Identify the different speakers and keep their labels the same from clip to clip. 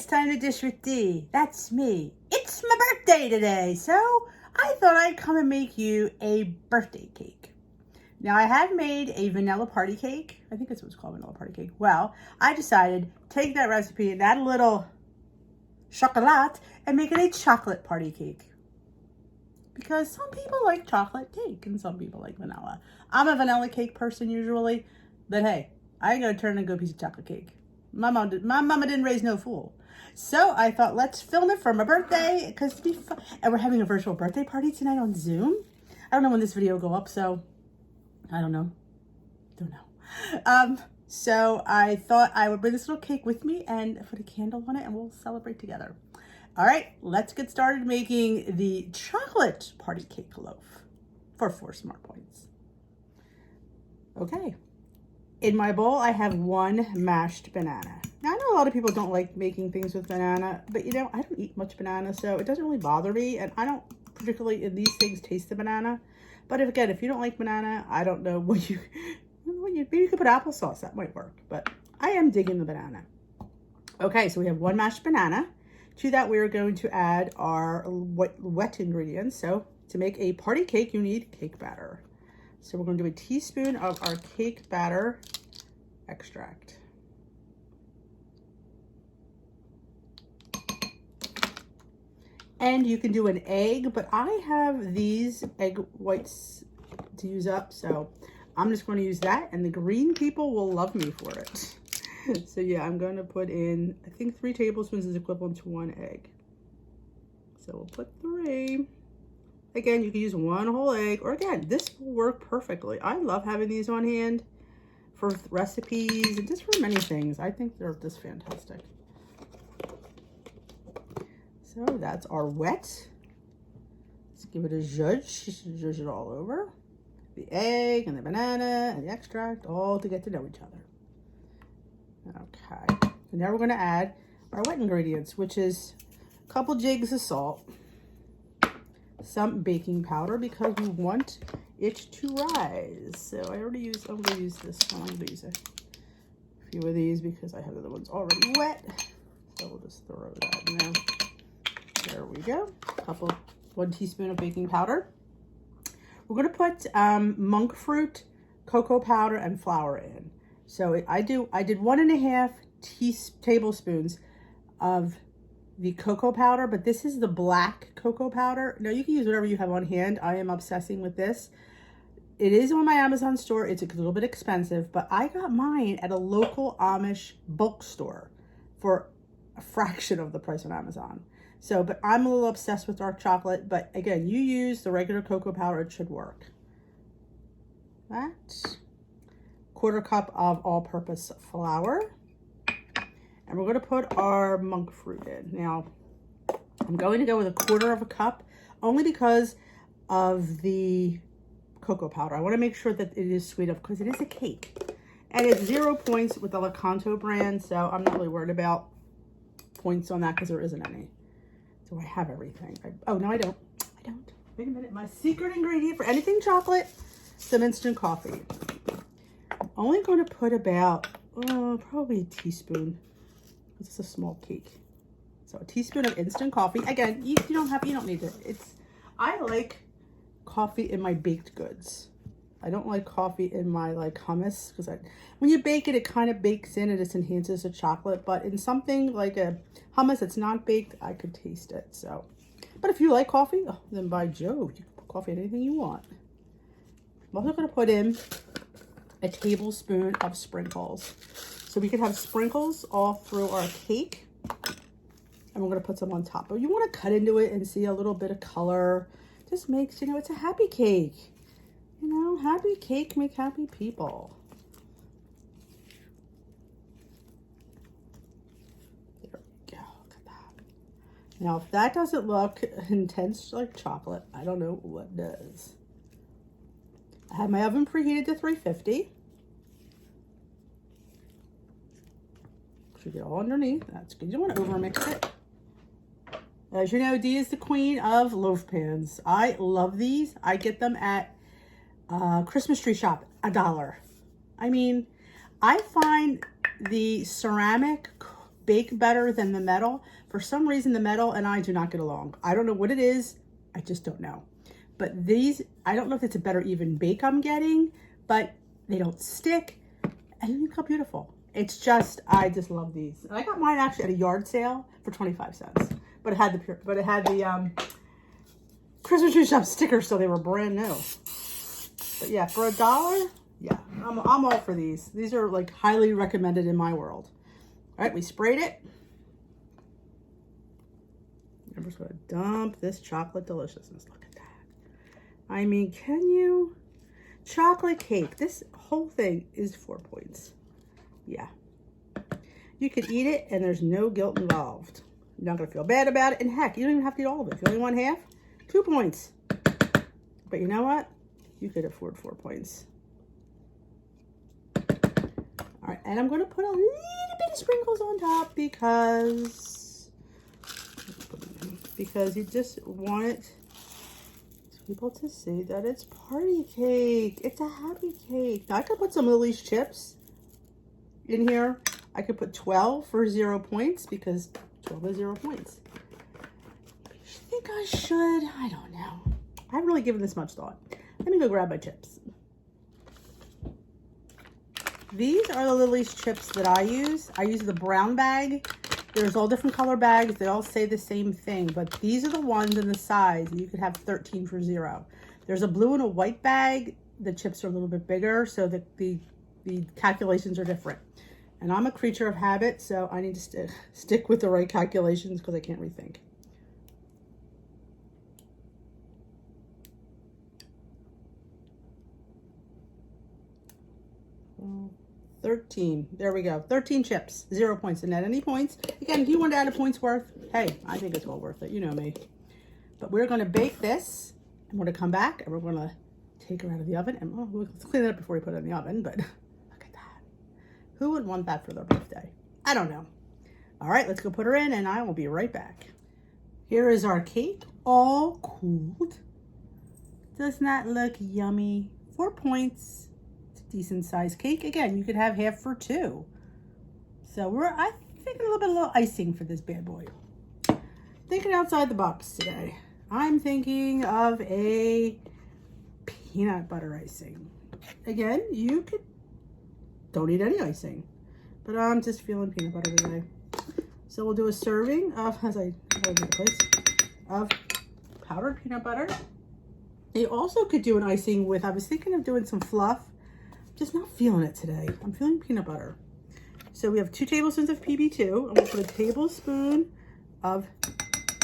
Speaker 1: time to dish with D. That's me. It's my birthday today, so I thought I'd come and make you a birthday cake. Now, I have made a vanilla party cake. I think that's what it's called, vanilla party cake. Well, I decided to take that recipe and add a little chocolate and make it a chocolate party cake. Because some people like chocolate cake and some people like vanilla. I'm a vanilla cake person usually, but hey, I ain't gonna turn into a piece of chocolate cake. My mama didn't raise no fool. So I thought, let's film it for my birthday, because it'd be fun. And we're having a virtual birthday party tonight on Zoom. I don't know when this video will go up, so I don't know. So I thought I would bring this little cake with me and put a candle on it, and we'll celebrate together. All right, let's get started making the chocolate party cake loaf for 4 smart points. Okay. In my bowl, I have 1 mashed banana. Now, I know a lot of people don't like making things with banana, but you know, I don't eat much banana, so it doesn't really bother me, and I don't particularly in these things taste the banana. But if you don't like banana, I don't know maybe you could put applesauce, that might work, but I am digging the banana. Okay, so we have 1 mashed banana. To that, we are going to add our wet ingredients. So to make a party cake, you need cake batter. So we're going to do a teaspoon of our cake batter extract. And you can do an egg, but I have these egg whites to use up, so I'm just going to use that, and the green people will love me for it. So yeah, I'm going to put in, I think 3 tablespoons is equivalent to 1 egg. So we'll put 3. Again, you can use 1 whole egg, or again, this will work perfectly. I love having these on hand for recipes and just for many things. I think they're just fantastic. So that's our wet. Let's give it a zhuzh. Zhuzh it all over. The egg and the banana and the extract, all to get to know each other. Okay. And now we're going to add our wet ingredients, which is a couple jigs of salt, some baking powder because we want it to rise. So I'm going to use this one. I'm going to use a few of these because I have the other ones already wet. So we'll just throw that in there. There we go. 1 teaspoon of baking powder. We're going to put monk fruit, cocoa powder, and flour in. So I did 1.5 tablespoons of the cocoa powder, but this is the black cocoa powder. Now you can use whatever you have on hand. I am obsessing with this. It is on my Amazon store. It's a little bit expensive, but I got mine at a local Amish bulk store for a fraction of the price on Amazon. So, but I'm a little obsessed with dark chocolate, but again, you use the regular cocoa powder, it should work. That. 1/4 cup of all-purpose flour. And we're going to put our monk fruit in. Now, I'm going to go with 1/4 cup only because of the cocoa powder. I want to make sure that it is sweet enough because it is a cake. And it's 0 points with the Lakanto brand, so I'm not really worried about points on that because there isn't any. So I have everything. Oh, no, I don't. Wait a minute. My secret ingredient for anything chocolate, some instant coffee. I'm only going to put about, probably a teaspoon. This is a small cake. So a teaspoon of instant coffee. Again, you don't need it. I like coffee in my baked goods. I don't like coffee in my hummus because when you bake it, it kind of bakes in and it enhances the chocolate. But in something like a hummus that's not baked, I could taste it. So, but if you like coffee, then by Jove, you can put coffee in anything you want. I'm also going to put in a tablespoon of sprinkles. So we could have sprinkles all through our cake. And we're going to put some on top. But you want to cut into it and see a little bit of color. Just makes, it's a happy cake. Happy cake make happy people. There we go. Look at that. Now, if that doesn't look intense like chocolate, I don't know what does. I have my oven preheated to 350. Should get all underneath. That's good. You don't want to overmix it. As you know, Dee is the queen of loaf pans. I love these. I get them at Christmas tree shop, $1. I mean, I find the ceramic bake better than the metal. For some reason, the metal and I do not get along. I don't know what it is. I just don't know. But these, I don't know if it's a better even bake I'm getting, but they don't stick. And look how beautiful. It's just, I just love these. And I got mine actually at a yard sale for 25 cents. But it had the Christmas tree shop stickers, so they were brand new. But yeah, for $1, yeah, I'm all for these. These are like highly recommended in my world. All right, we sprayed it. I'm just gonna dump this chocolate deliciousness. Look at that. I mean, can you? Chocolate cake. This whole thing is 4 points. Yeah. You could eat it and there's no guilt involved. You're not gonna feel bad about it. And heck, you don't even have to eat all of it. If you only want half, 2 points. But you know what? You could afford 4 points. All right, and I'm gonna put a little bit of sprinkles on top because you just want people to see that it's party cake. It's a happy cake. Now I could put some Lily's chips in here. I could put 12 for 0 points because 12 is 0 points. I think I should. I don't know. I haven't really given this much thought. Let me go grab my chips. These are the Lily's chips that I use. I use the brown bag. There's all different color bags. They all say the same thing, but these are the ones in the size. You could have 13 for 0. There's a blue and a white bag. The chips are a little bit bigger, so that the calculations are different. And I'm a creature of habit, so I need to stick with the right calculations because I can't rethink. Well, 13. There we go. 13 chips. 0 points. And at any points, again, if you want to add a point's worth, hey, I think it's well worth it. You know me. But we're going to bake this. And we're going to come back and we're going to take her out of the oven. And let's clean it up before we put it in the oven. But look at that. Who would want that for their birthday? I don't know. All right, let's go put her in and I will be right back. Here is our cake, all cooled. Does not look yummy? 4 points. Decent sized cake. Again, you could have half for 2. So I think a little icing for this bad boy. Thinking outside the box today. I'm thinking of a peanut butter icing. Again, you could don't eat any icing, but I'm just feeling peanut butter today. So we'll do a serving of of powdered peanut butter. You also could do an icing with. I was thinking of doing some fluff. Just not feeling it today. I'm feeling peanut butter. So we have 2 tablespoons of PB2. I'm gonna put a tablespoon of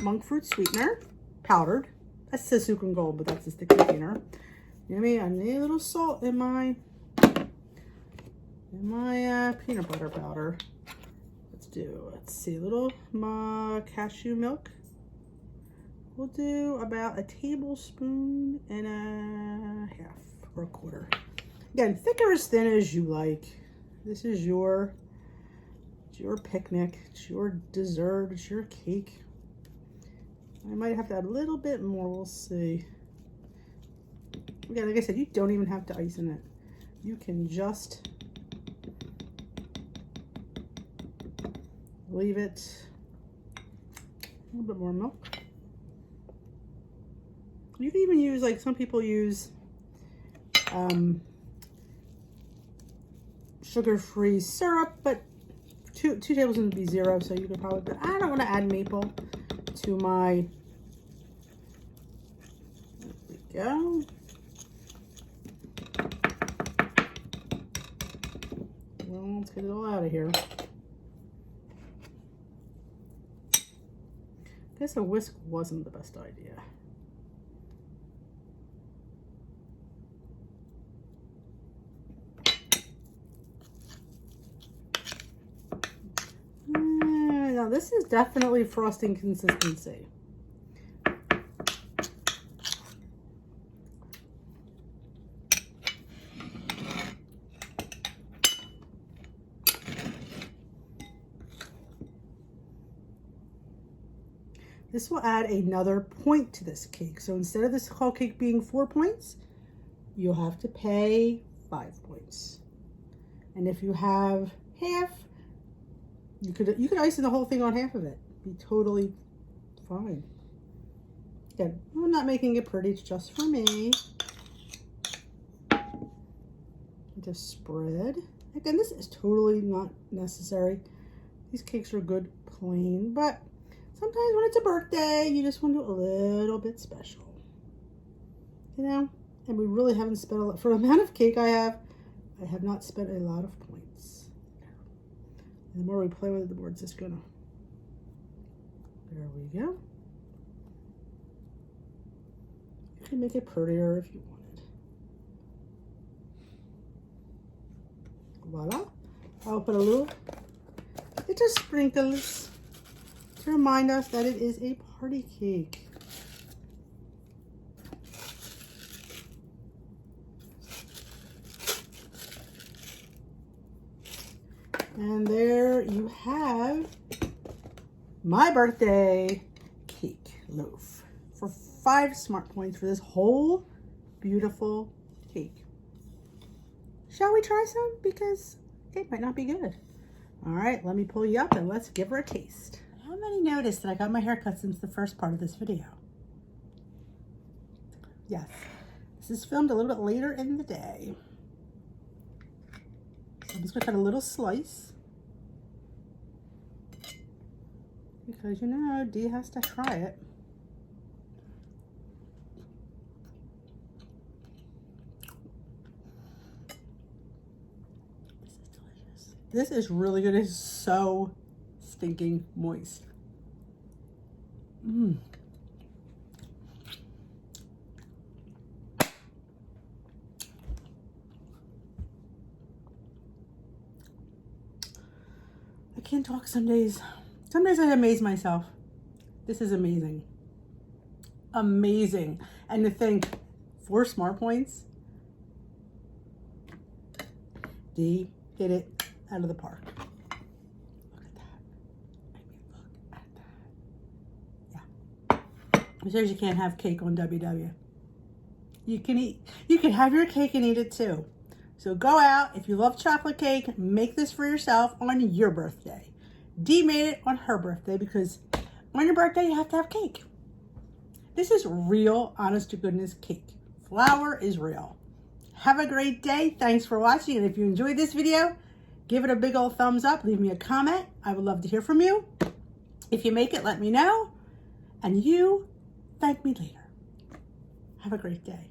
Speaker 1: monk fruit sweetener, powdered. That says Sucre Gold, but that's a stick container. Yummy. I need a little salt in my peanut butter powder. Let's see, a little cashew milk. We'll do about a tablespoon and a half or a quarter. Again, thick or as thin as you like. This is your picnic. It's your dessert. It's your cake. I might have to add a little bit more. We'll see. Again, like I said, you don't even have to ice in it. You can just leave it. A little bit more milk. You can even use, like some people use, sugar-free syrup, but 2 tablespoons would be 0, so you could probably, but I don't want to add maple to my, there we go. Well, let's get it all out of here. I guess a whisk wasn't the best idea. Now this is definitely frosting consistency. This will add another point to this cake. So instead of this whole cake being 4 points, you'll have to pay 5 points. And if you have half, You could ice the whole thing on half of it. Be totally fine. Again, I'm not making it pretty, it's just for me. Just spread. Again, this is totally not necessary. These cakes are good plain, but sometimes when it's a birthday, you just want to do a little bit special. You know? And we really haven't spent a lot. For the amount of cake I have not spent a lot of points. And the more we play with it, the more it's just gonna. There we go. You can make it prettier if you wanted. Voila. I'll put a little, just sprinkles to remind us that it is a party cake. And there you have my birthday cake loaf for 5 smart points for this whole beautiful cake. Shall we try some? Because it might not be good. All right, let me pull you up and let's give her a taste. How many noticed that I got my hair cut since the first part of this video? Yes, this is filmed a little bit later in the day. I'm just gonna cut a little slice because you know Dee has to try it. This is delicious. This is really good. It is so stinking moist. Mmm. I can't talk some days. Some days I amaze myself. This is amazing. Amazing. And to think, 4 smart points. Dee hit it out of the park. Look at that. I mean, look at that. Yeah. It says you can't have cake on WW. You can have your cake and eat it too. So go out, if you love chocolate cake, make this for yourself on your birthday. Dee made it on her birthday because on your birthday you have to have cake. This is real, honest to goodness cake. Flour is real. Have a great day. Thanks for watching. And if you enjoyed this video, give it a big old thumbs up. Leave me a comment. I would love to hear from you. If you make it, let me know. And you thank me later. Have a great day.